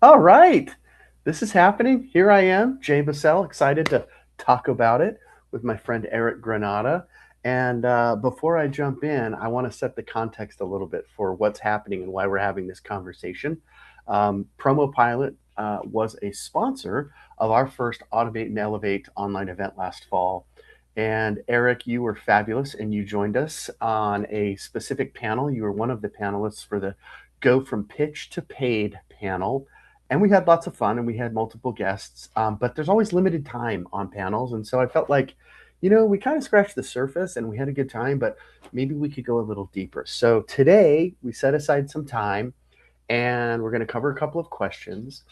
All right. This is happening. Here I am, Jay Bassell, excited to talk about it with my friend Eric Granata. And before I jump in, I want to set the context a little bit for what's happening and why we're having this conversation. Promo Pilot was a sponsor of our first Automate and Elevate online event last fall. And Eric, you were fabulous and you joined us on a specific panel. You were one of the panelists for the Go From Pitch to Paid panel, and we had lots of fun and we had multiple guests, but there's always limited time on panels. And so I felt like, we kind of scratched the surface and we had a good time, but maybe we could go a little deeper. So today we set aside some time and we're going to cover a couple of questions.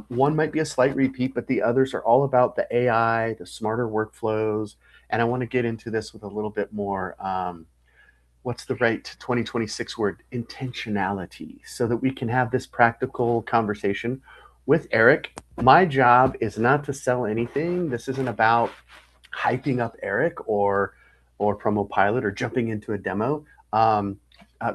One might be a slight repeat, but the others are all about the AI, the smarter workflows. And I want to get into this with a little bit more what's the right 2026 word, intentionality, so that we can have this practical conversation with Eric. My job is not to sell anything. This isn't about hyping up Eric or Promo Pilot or jumping into a demo.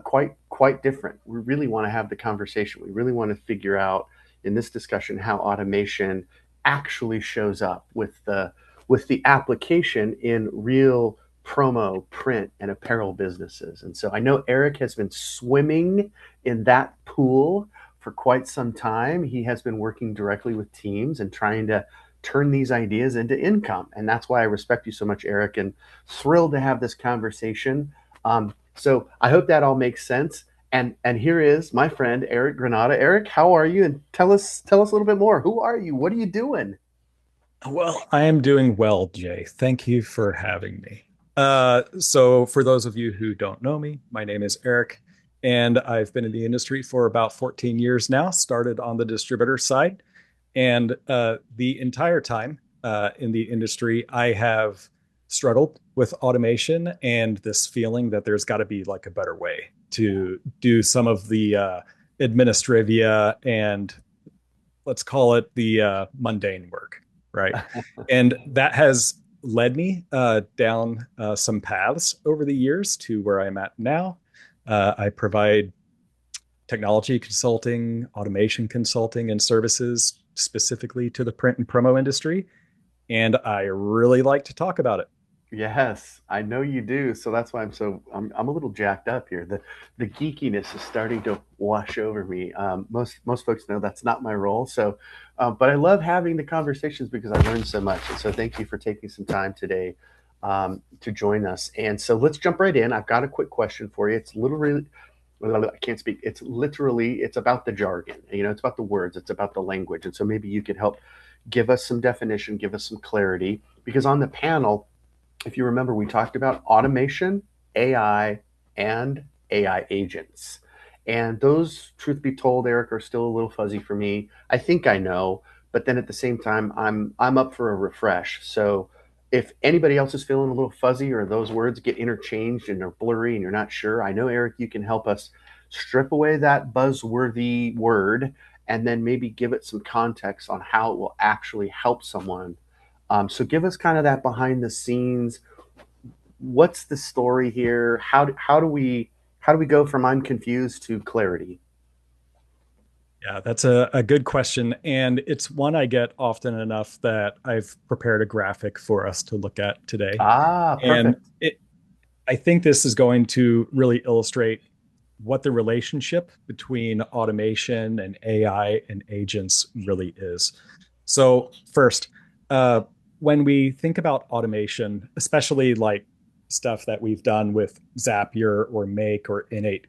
Quite different. We really want to have the conversation. We really want to figure out in this discussion how automation actually shows up with the application in real promo, print, and apparel businesses. And so I know Eric has been swimming in that pool for quite some time. He has been working directly with teams and trying to turn these ideas into income. And that's why I respect you so much, Eric, and thrilled to have this conversation. So I hope that all makes sense. And here is my friend Eric Granata. Eric, how are you? And tell us a little bit more. Who are you? What are you doing? Well, I am doing well, Jay. Thank you for having me. So, for those of you who don't know me, my name is Eric, and I've been in the industry for about 14 years now, started on the distributor side. And the entire time in the industry, I have struggled with automation and this feeling that there's got to be like a better way to do some of the administrivia and let's call it the mundane work, right? And that has led me down some paths over the years to where I'm at now. I provide technology consulting, automation consulting, and services specifically to the print and promo industry. And I really like to talk about it. Yes, I know you do. So that's why I'm a little jacked up here. The geekiness is starting to wash over me. Most folks know that's not my role. So, but I love having the conversations because I learned so much. And so thank you for taking some time today to join us. And so let's jump right in. I've got a quick question for you. It's literally I can't speak. It's about the jargon. It's about the words. It's about the language. And so maybe you could help give us some definition, give us some clarity, because on the panel if you remember, we talked about automation, AI, and AI agents. And those, truth be told, Eric, are still a little fuzzy for me. I think I know, but then at the same time, I'm up for a refresh. So if anybody else is feeling a little fuzzy or those words get interchanged and they're blurry and you're not sure, I know, Eric, you can help us strip away that buzzworthy word and then maybe give it some context on how it will actually help someone. So give us kind of that behind the scenes. What's the story here? How do we go from I'm confused to clarity? Yeah, that's a good question. And it's one I get often enough that I've prepared a graphic for us to look at today. Ah, And perfect. I think this is going to really illustrate what the relationship between automation and AI and agents really is. So, first, uh, when we think about automation, especially like stuff that we've done with Zapier or Make or Innate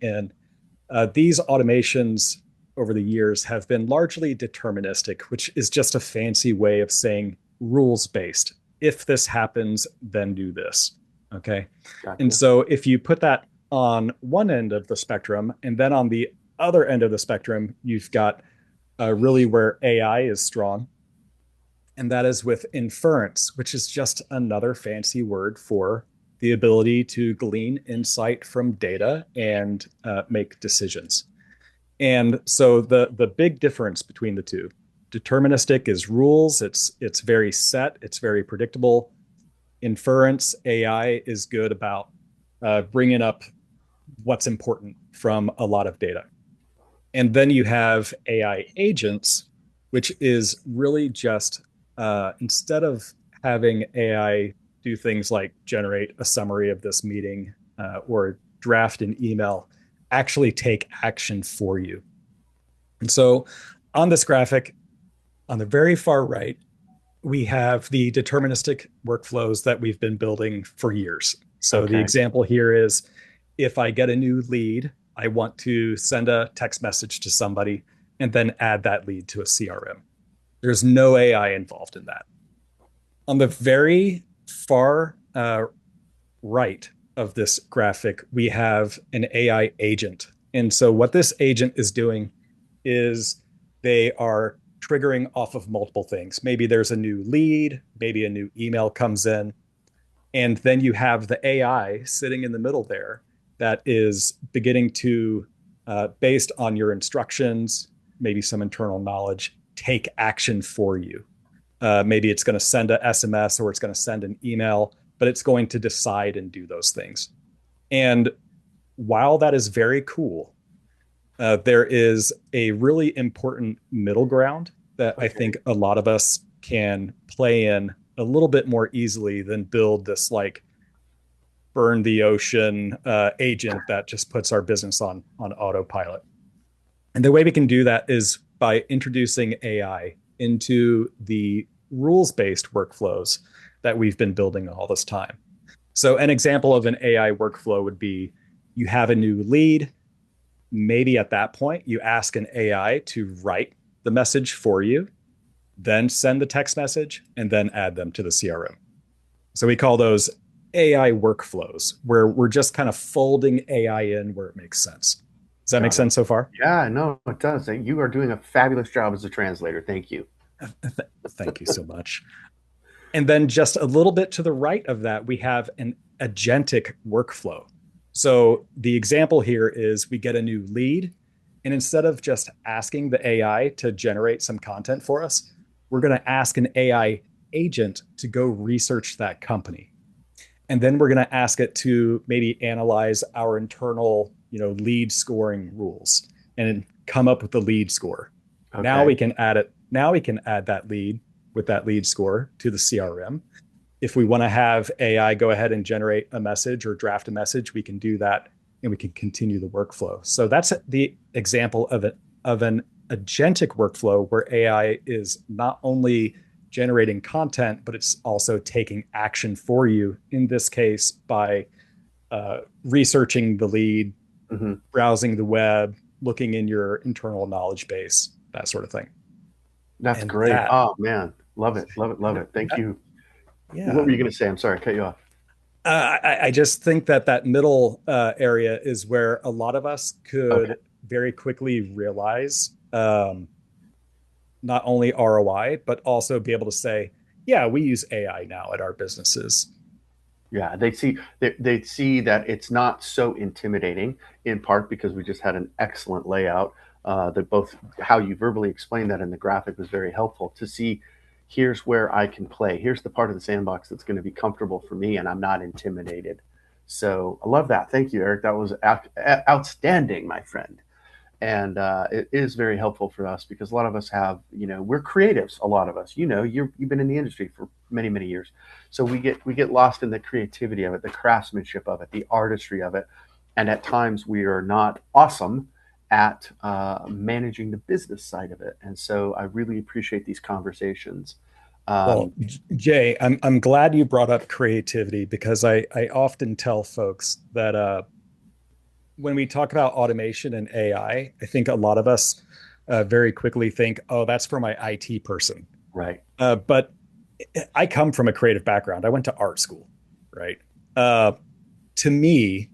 these automations over the years have been largely deterministic, which is just a fancy way of saying rules based. If this happens, then do this. Okay. And Gotcha. so if you put that on one end of the spectrum, and then on the other end of the spectrum, you've got really where AI is strong. And that is with inference, which is just another fancy word for the ability to glean insight from data and make decisions. And so the big difference between the two, deterministic is rules. It's very set. It's very predictable. Inference AI is good about bringing up what's important from a lot of data. And then you have AI agents, which is really just instead of having AI do things like generate a summary of this meeting or draft an email, actually take action for you. And so on this graphic, on the very far right, we have the deterministic workflows that we've been building for years. So the Okay. example here is if I get a new lead, I want to send a text message to somebody and then add that lead to a CRM. There's no AI involved in that. On the very far right of this graphic, we have an AI agent. And so what this agent is doing is they are triggering off of multiple things. Maybe there's a new lead, maybe a new email comes in, and then you have the AI sitting in the middle there that is beginning to, based on your instructions, maybe some internal knowledge, take action for you. Maybe it's going to send a SMS or it's going to send an email, but it's going to decide and do those things. And while that is very cool, there is a really important middle ground that I Okay. think a lot of us can play in a little bit more easily than build this like burn the ocean agent that just puts our business on autopilot. And the way we can do that is by introducing AI into the rules based workflows that we've been building all this time. So, an example of an AI workflow would be you have a new lead. Maybe at that point, you ask an AI to write the message for you, then send the text message, and then add them to the CRM. So, we call those AI workflows, where we're just kind of folding AI in where it makes sense. Does that make Got it. sense so far? Yeah, no, it does. You are doing a fabulous job as a translator. Thank you. Thank you so much. And then just a little bit to the right of that, we have an agentic workflow. So the example here is we get a new lead, and instead of just asking the AI to generate some content for us, we're going to ask an AI agent to go research that company. And then we're going to ask it to maybe analyze our internal, lead scoring rules and come up with the lead score. Now Okay. we can add it. Now we can add that lead with that lead score to the CRM. If we want to have AI go ahead and generate a message or draft a message, we can do that and we can continue the workflow. So that's the example of an agentic workflow where AI is not only generating content, but it's also taking action for you, in this case, by researching the lead, Hmm. browsing the web, looking in your internal knowledge base, that sort of thing. That's And great. Oh man, love it, love it, love it. Thank that you. What yeah, were you going to say? I'm sorry, I cut you off. I just think that that middle area is where a lot of us Okay. could very quickly realize not only ROI, but also be able to say, yeah, we use AI now at our businesses. Yeah, they see that it's not so intimidating, in part because we just had an excellent layout. That both how you verbally explained that in the graphic was very helpful to see. Here's where I can play. Here's the part of the sandbox that's going to be comfortable for me, and I'm not intimidated. So I love that. Thank you, Eric. That was outstanding, my friend. And it is very helpful for us because a lot of us have, we're creatives. A lot of us, you've been in the industry for many, many years, so we get lost in the creativity of it, the craftsmanship of it, the artistry of it, and at times we are not awesome at managing the business side of it. And so I really appreciate these conversations. Well, Um, Jay, I'm glad you brought up creativity because I often tell folks that when we talk about automation and I think a lot of us very quickly think, oh, that's for my IT person. right. But I come from a creative background. I went to art school, right? Uh, to me,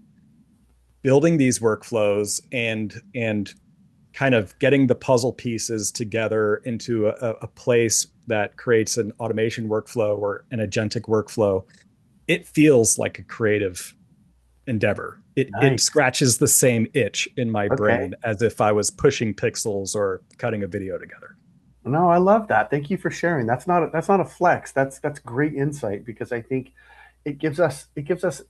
building these workflows and kind of getting the puzzle pieces together into a place that creates an automation workflow or an agentic workflow, it feels like a creative endeavor. It Nice. scratches the same itch in my Okay. brain as if I was pushing pixels or cutting a video together. No, I love that. Thank you for sharing. That's not a flex. That's great insight because I think it gives us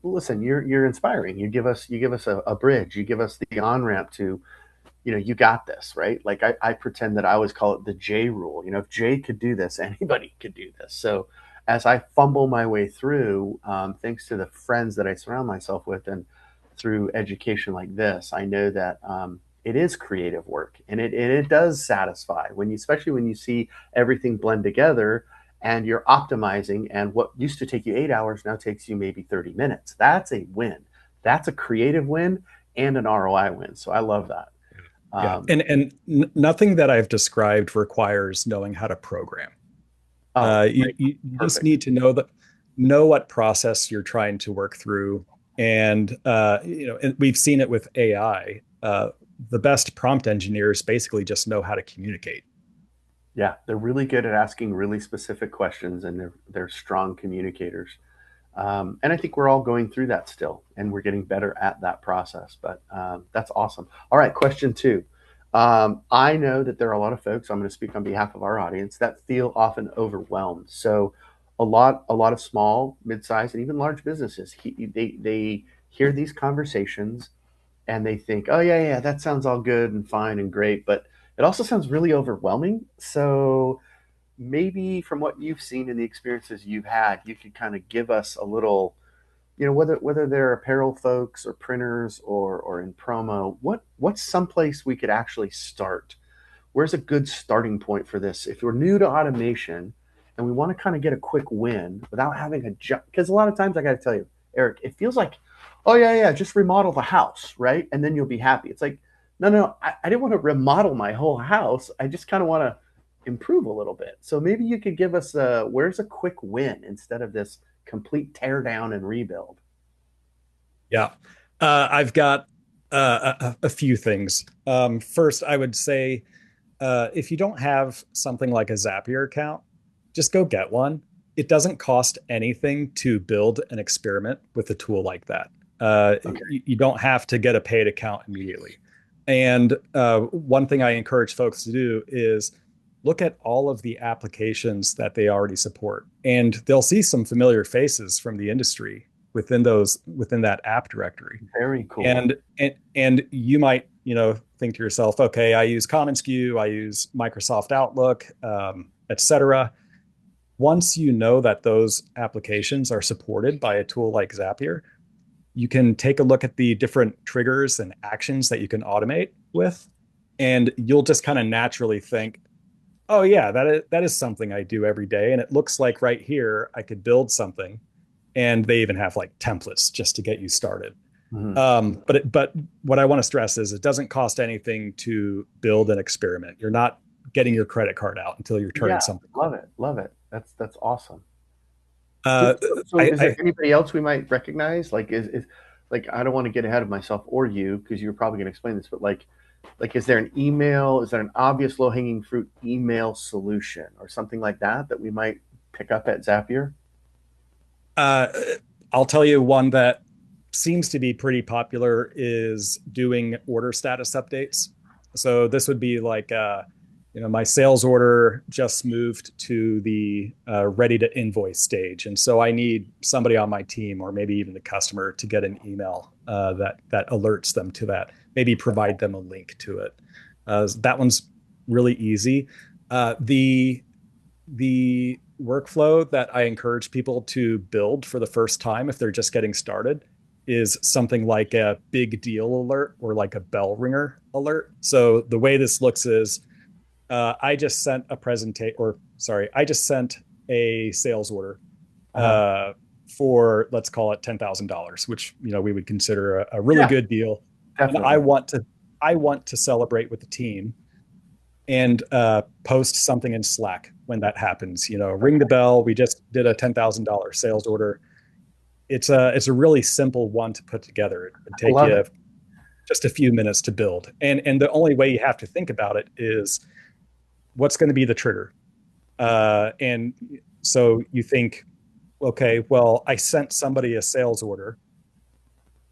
listen, you're inspiring. You give us a bridge. You give us the on-ramp to you got this, right? Like I pretend that I always call it the J rule. If Jay could do this, anybody could do this. So as I fumble my way through, thanks to the friends that I surround myself with and through education like this, I know that it is creative work, and it does satisfy when you, especially when you see everything blend together and you're optimizing, and what used to take you 8 hours now takes you maybe 30 minutes. That's a win. That's a creative win and an ROI win. So I love that. Yeah, Um, and nothing that I've described requires knowing how to program. oh, great. You just Perfect. need to know what process you're trying to work through, and and we've seen it with AI. The best prompt engineers basically just know how to communicate. Yeah, they're really good at asking really specific questions, and they're strong communicators. And I think we're all going through that still, and we're getting better at that process. But that's awesome. All right, question two. I know that there are a lot of folks. I'm going to speak on behalf of our audience that feel often overwhelmed. So, a lot of small, mid-sized, and even large businesses, they hear these conversations and they think, oh yeah, yeah, that sounds all good and fine and great, but it also sounds really overwhelming. So maybe from what you've seen and the experiences you've had, you could kind of give us a little, whether they're apparel folks or printers or in promo, what's someplace we could actually start? Where's a good starting point for this if we're new to automation and we want to kind of get a quick win without having a jump? Because a lot of times I got to tell you, Eric, it feels like, oh yeah, yeah, just remodel the house, right, and then you'll be happy. It's like, no, no, no, I didn't want to remodel my whole house. I just kind of want to improve a little bit. So maybe you could give us a where's a quick win instead of this complete tear down and rebuild. Yeah. I've got a few things. First, I would say if you don't have something like a Zapier account, just go get one. It doesn't cost anything to build an experiment with a tool like that. Okay. You don't have to get a paid account immediately. And one thing I encourage folks to do is look at all of the applications that they already support, and they'll see some familiar faces from the industry within that app directory. Very cool. And you might think to yourself, okay, I use commonsku, I use Microsoft Outlook, etc. Once you know that those applications are supported by a tool like Zapier, you can take a look at the different triggers and actions that you can automate with, and you'll just kind of naturally think, oh yeah, that is something I do every day, and it looks like right here I could build something. And they even have like templates just to get you started. Mhm. But what I want to stress is it doesn't cost anything to build an experiment. You're not getting your credit card out until you're turning Yeah, something on. love it, love it. That's awesome. Uh, So I, is there I anybody else we might recognize? Like, is like I don't want to get ahead of myself or you because you're probably going to explain this, but like, is there an email? Is there an obvious low hanging fruit email solution or something like that that we might pick up at Zapier? uh, I'll tell you one that seems to be pretty popular is doing order status updates. So this would be like, my sales order just moved to the ready to invoice stage, and so I need somebody on my team, or maybe even the customer, to get an email that alerts them to that. Maybe provide them a link to it. That one's really easy. The workflow that I encourage people to build for the first time if they're just getting started is something like a big deal alert or like a bell ringer alert. So the way this looks is I just sent a presentation, or sorry, I just sent a sales order Uh-huh. uh, for, let's call it $10,000, which we would consider a really Yeah, good deal, and I definitely. want to I want to celebrate with the team and post something in Slack when that happens. Ring the Okay. bell. We just did a $10,000 sales order. It's a really simple one to put together. It would I take love you it. just a few minutes to build, and the only way you have to think about it is what's going to be the trigger. And so you think, okay, well, I sent somebody a sales order.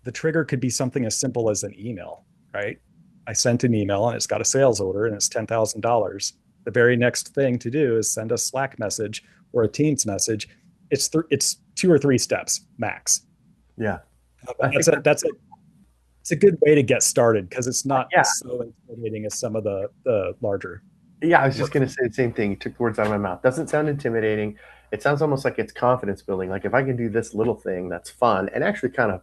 The trigger could be something as simple as an email, right? I sent an email and it's got a sales order and it's $10,000. The very next thing to do is send a Slack message or a Teams message. It's two or three steps max. Yeah. But I think that's it. It's a good way to get started because it's not Yeah, so intimidating as some of the larger yeah, I was just work. going to say the same thing. You took the words out of my mouth. Doesn't sound intimidating. It sounds almost like it's confidence building. Like if I can do this little thing that's fun and actually kind of,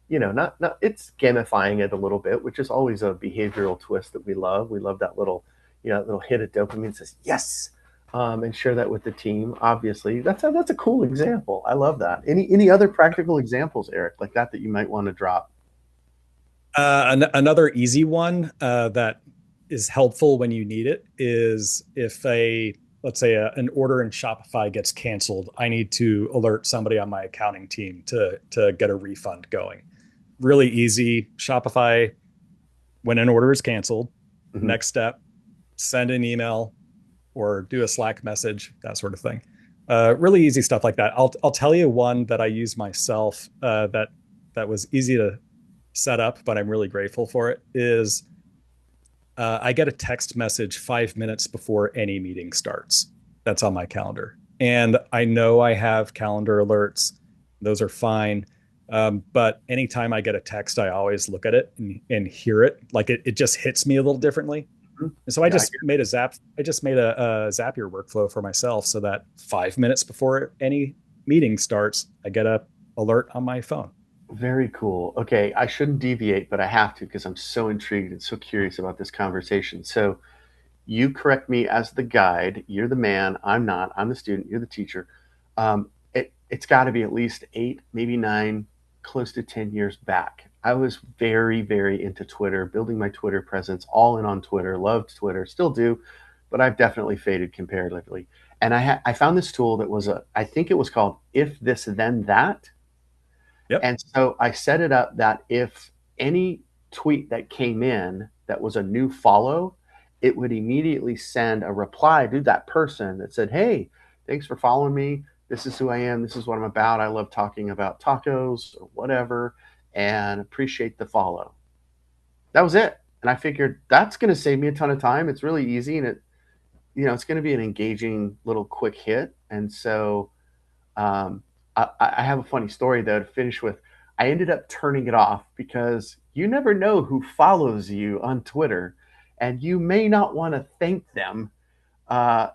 not it's gamifying it a little bit, which is always a behavioral twist that we love. We love that little, that little hit of dopamine that says yes, and share that with the team. Obviously, that's a cool example. I love that. Any other practical examples, Eric, like that you might want to drop? Another easy one that is helpful when you need it is if let's say an order in Shopify gets canceled, I need to alert somebody on my accounting team to get a refund going. Really easy. Shopify, when an order is canceled, Mm-hmm. next step, send an email or do a Slack message, that sort of thing. Really easy stuff like that. I'll tell you one that I use myself that was easy to set up, but I'm really grateful for it. Is I get a text message 5 minutes before any meeting starts. That's on my calendar, and I know I have calendar alerts; those are fine. But anytime I get a text, I always look at it and hear it. Like it just hits me a little differently. And so I Yeah, just made a zap. I just made a Zapier workflow for myself so that 5 minutes before any meeting starts, I get a alert on my phone. very cool. Okay, I shouldn't deviate, but I have to because I'm so intrigued and so curious about this conversation. So, you correct me as the guide. You're the man. I'm not. I'm the student. You're the teacher. It's got to be at least 8, maybe 9, close to 10 years back. I was very, very into Twitter, building my Twitter presence, all in on Twitter, loved Twitter, still do, but I've definitely faded comparatively. And I found this tool that was I think it was called If This Then That, Yep. and so I set it up that if any tweet that came in that was a new follow, it would immediately send a reply to that person that said, "Hey, thanks for following me. This is who I am. This is what I'm about. I love talking about tacos or whatever, and appreciate the follow." That was it. And I figured that's going to save me a ton of time. It's really easy, and it's going to be an engaging little quick hit. And so I have a funny story though to finish with. I ended up turning it off because you never know who follows you on Twitter, and you may not want to thank them. Uh,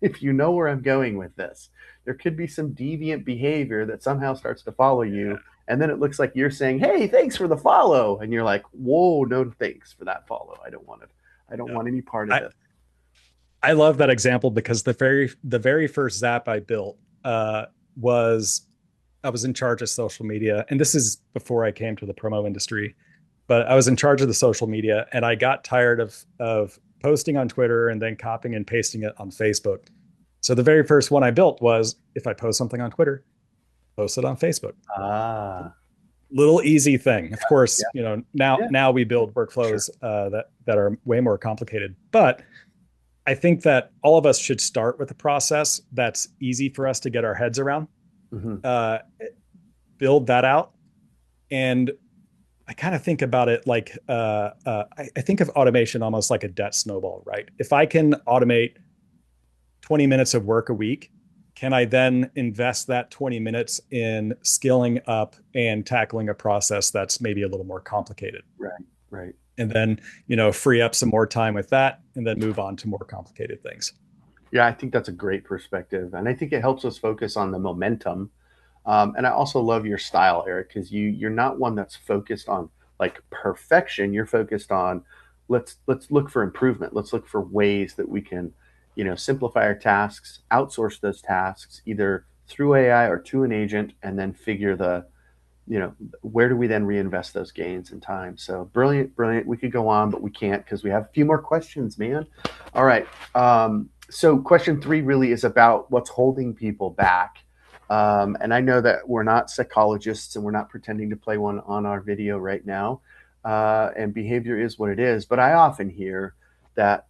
if you know where I'm going with this, there could be some deviant behavior that somehow starts to follow you, and then it looks like you're saying, "Hey, thanks for the follow," and you're like, "Whoa, no thanks for that follow. I don't want it. I don't Yeah. want any part of I this." I love that example because the very first Zap I built was I was in charge of social media, and this is before I came to the promo industry. But I was in charge of the social media, and I got tired of posting on Twitter and then copying and pasting it on Facebook. So the very first one I built was if I post something on Twitter, post it on Facebook. Ah, Little easy thing. Of course, yeah, now yeah, now we build sure. workflows that are way more complicated. But I think that all of us should start with a process that's easy for us to get our heads around. Hmm. Uh, Build that out, and I kind of think about it like I think of automation almost like a debt snowball, right? If I can automate 20 minutes of work a week, can I then invest that 20 minutes in skilling up and tackling a process that's maybe a little more complicated? Right, right. And then, free up some more time with that and then move on to more complicated things. Yeah, I think that's a great perspective, and I think it helps us focus on the momentum. And I also love your style, Eric, because you're not one that's focused on like perfection. You're focused on let's look for improvement. Let's look for ways that we can, simplify our tasks, outsource those tasks either through AI or to an agent, and then figure where do we then reinvest those gains in time. So brilliant, brilliant. We could go on, but we can't because we have a few more questions, man. All right. So question 3 really is about what's holding people back. And I know that we're not psychologists and we're not pretending to play one on our video right now. And behavior is what it is. But I often hear that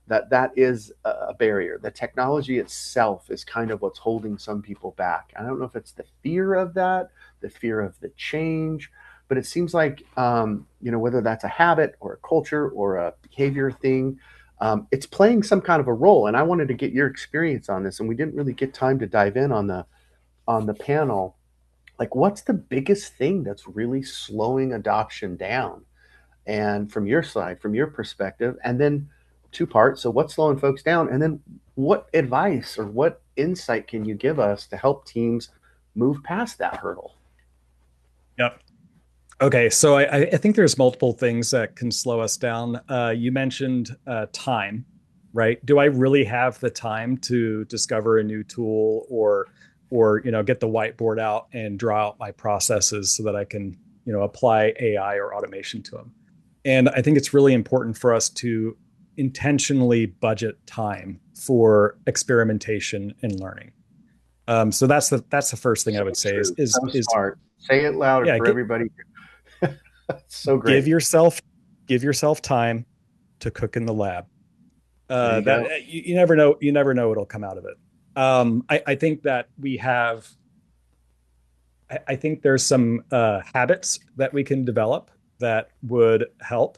is a barrier. The technology itself is kind of what's holding some people back. I don't know if it's the fear of that, the fear of the change, but it seems like whether that's a habit or a culture or a behavior thing, it's playing some kind of a role. And I wanted to get your experience on this, and we didn't really get time to dive in on the panel. Like, what's the biggest thing that's really slowing adoption down? and from your side, from your perspective, and then two parts. So what's slowing folks down, and then what advice or what insight can you give us to help teams move past that hurdle? Yep. Okay, so I think there's multiple things that can slow us down. You mentioned time, right? Do I really have the time to discover a new tool or get the whiteboard out and draw out my processes so that I can apply AI or automation to them? And I think it's really important for us to intentionally budget time for experimentation and learning. So that's the first thing I So would say is true, so is smart. Say it louder yeah, for everybody. So give great. yourself give yourself time to cook in the lab. There you That go. you never know. You never know what'll come out of it. I think that we have. I think there's some habits that we can develop that would help.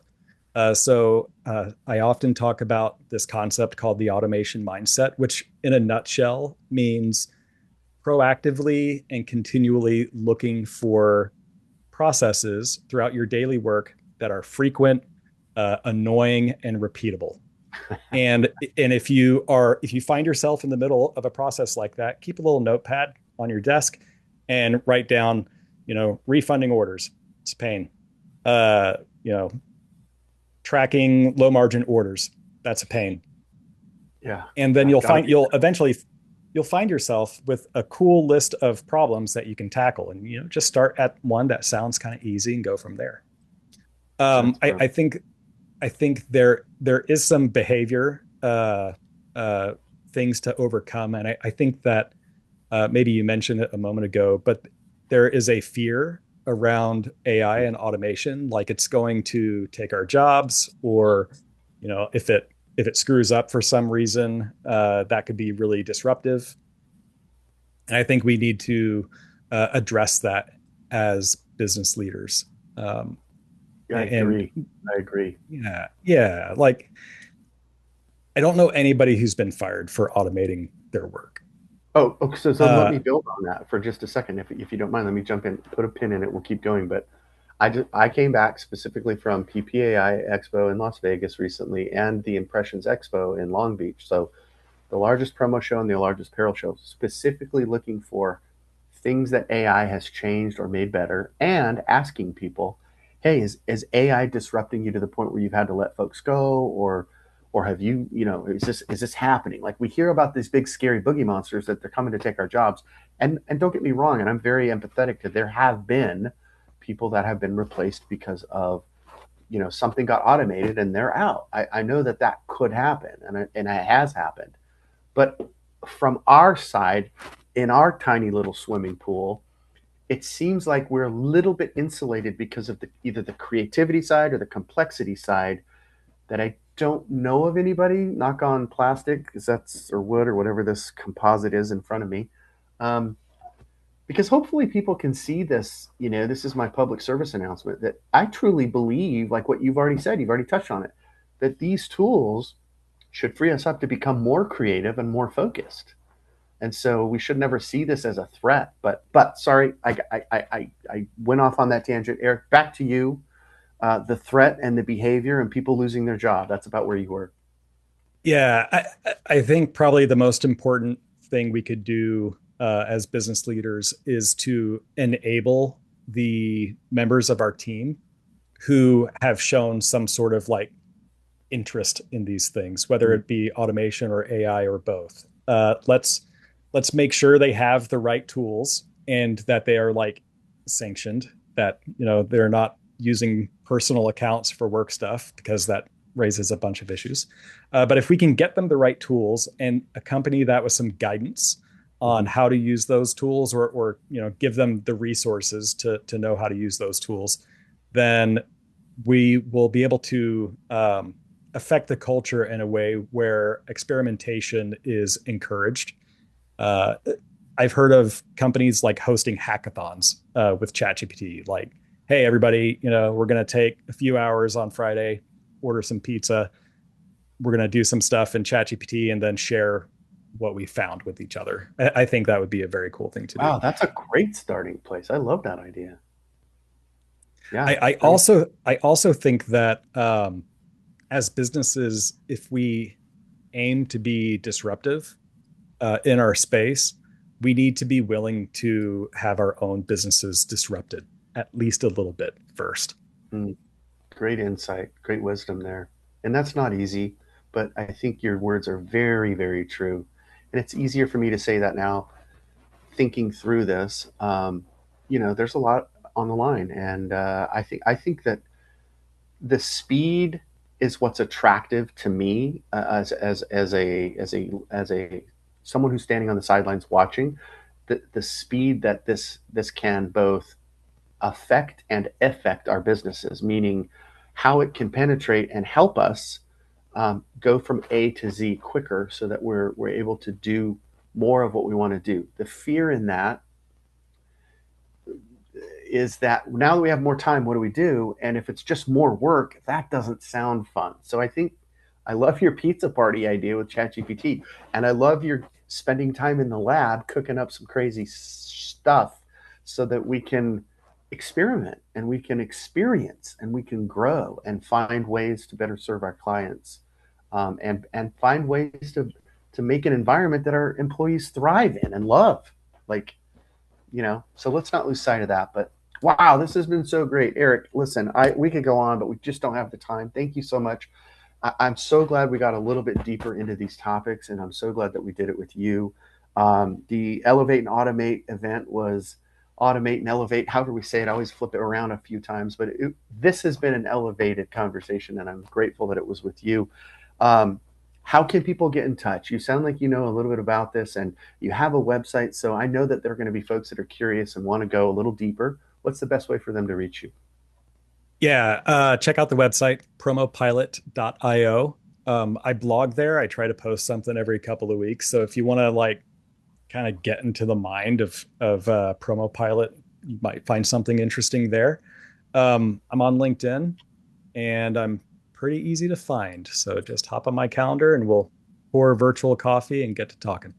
I often talk about this concept called the automation mindset, which in a nutshell means proactively and continually looking for processes throughout your daily work that are frequent, annoying, and repeatable. And if you find yourself in the middle of a process like that, keep a little notepad on your desk and write down, refunding orders. It's a pain. Uh, you know, Tracking low margin orders. That's a pain. Yeah, And then I gotta get you'll find yourself with a cool list of problems that you can tackle, and just start at one that sounds kind of easy and go from there. that's I, brilliant. I think I think there is some behavior uh, things to overcome, and I think that maybe you mentioned it a moment ago, but there is a fear around AI and automation, like it's going to take our jobs, or if it screws up for some reason, that could be really disruptive. And I think we need to address that as business leaders. Um, Yeah, I and agree. I agree. yeah, yeah, like I don't know anybody who's been fired for automating their work. So let Uh, me build on that for just a second, if you don't mind. Let me jump in, put a pin in it. We'll keep going. But I came back specifically from PPAI Expo in Las Vegas recently and the Impressions Expo in Long Beach. So the largest promo show and the largest apparel show, specifically looking for things that AI has changed or made better, and asking people, "Hey, is AI disrupting you to the point where you've had to let folks go, or have you, is this happening? Like we hear about these big scary boogie monsters that they're coming to take our jobs, and don't get me wrong, and I'm very empathetic to there have been people that have been replaced because of something got automated and they're out. I know that that could happen and it has happened, but from our side, in our tiny little swimming pool, it seems like we're a little bit insulated because of either the creativity side or the complexity side that I don't know of anybody, knock on plastic, because that's, or wood or whatever this composite is in front of me. Um, because hopefully people can see this, this is my public service announcement that I truly believe, like what you've already said, you've already touched on it, that these tools should free us up to become more creative and more focused. And so we should never see this as a threat. But sorry, I went off on that tangent. Eric, back to you. The threat and the behavior and people losing their job. That's about where you were. yeah, I think probably the most important thing we could do as business leaders is to enable the members of our team who have shown some sort of like interest in these things, whether Mm. it be automation or AI or both. Let's make sure they have the right tools and that they are like sanctioned, that they're not using personal accounts for work stuff, because that raises a bunch of issues. But if we can get them the right tools and accompany that with some guidance on Mhm. how to use those tools, or give them the resources to know how to use those tools, then we will be able to affect the culture in a way where experimentation is encouraged. Uh, I've heard of companies like hosting hackathons with ChatGPT. Like, hey, everybody, we're going to take a few hours on Friday, order some pizza. We're going to do some stuff in ChatGPT and then share what we found with each other. I think that would be a very cool thing to do. Wow, that's a great starting place. I love that idea. Yeah, I great. also I also think that as businesses, if we aim to be disruptive in our space, we need to be willing to have our own businesses disrupted at least a little bit first. Mm, great insight, great wisdom there. And that's not easy, but I think your words are very, very true. And it's easier for me to say that now, thinking through this. There's a lot on the line, and I think that the speed is what's attractive to me as a someone who's standing on the sidelines watching the speed that this can both affect our businesses, meaning how it can penetrate and help us go from A to Z quicker, so that we're able to do more of what we want to do. The fear in that is that now that we have more time, what do we do? And if it's just more work, that doesn't sound fun. So I think I love your pizza party idea with ChatGPT, and I love your spending time in the lab cooking up some crazy stuff so that we can experiment and we can experience and we can grow and find ways to better serve our clients, and find ways to make an environment that our employees thrive in and love. Like, so let's not lose sight of that. But wow, this has been so great, Eric. Listen, we could go on, but we just don't have the time. Thank you so much. I'm so glad we got a little bit deeper into these topics, and I'm so glad that we did it with you. The Elevate and Automate event was automate and elevate. However we say it, I always flip it around a few times, but this has been an elevated conversation, and I'm grateful that it was with you. Um, how can people get in touch? You sound like you know a little bit about this, and you have a website, so I know that there are going to be folks that are curious and want to go a little deeper. What's the best way for them to reach you? Yeah, check out the website promopilot.io. I blog there. I try to post something every couple of weeks. So if you want to like kind of get into the mind of Promo Pilot, you might find something interesting there. I'm on LinkedIn and I'm pretty easy to find. So just hop on my calendar and we'll pour a virtual coffee and get to talking.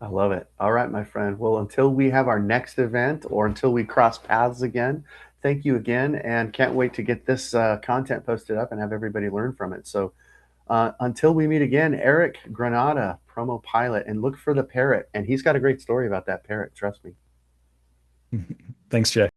I love it. All right, my friend. Well, until we have our next event or until we cross paths again, thank you again, and can't wait to get this content posted up and have everybody learn from it. So until we meet again, Eric Granata, promo pilot, and look for the parrot. And he's got a great story about that parrot. Trust me. Thanks, Jay.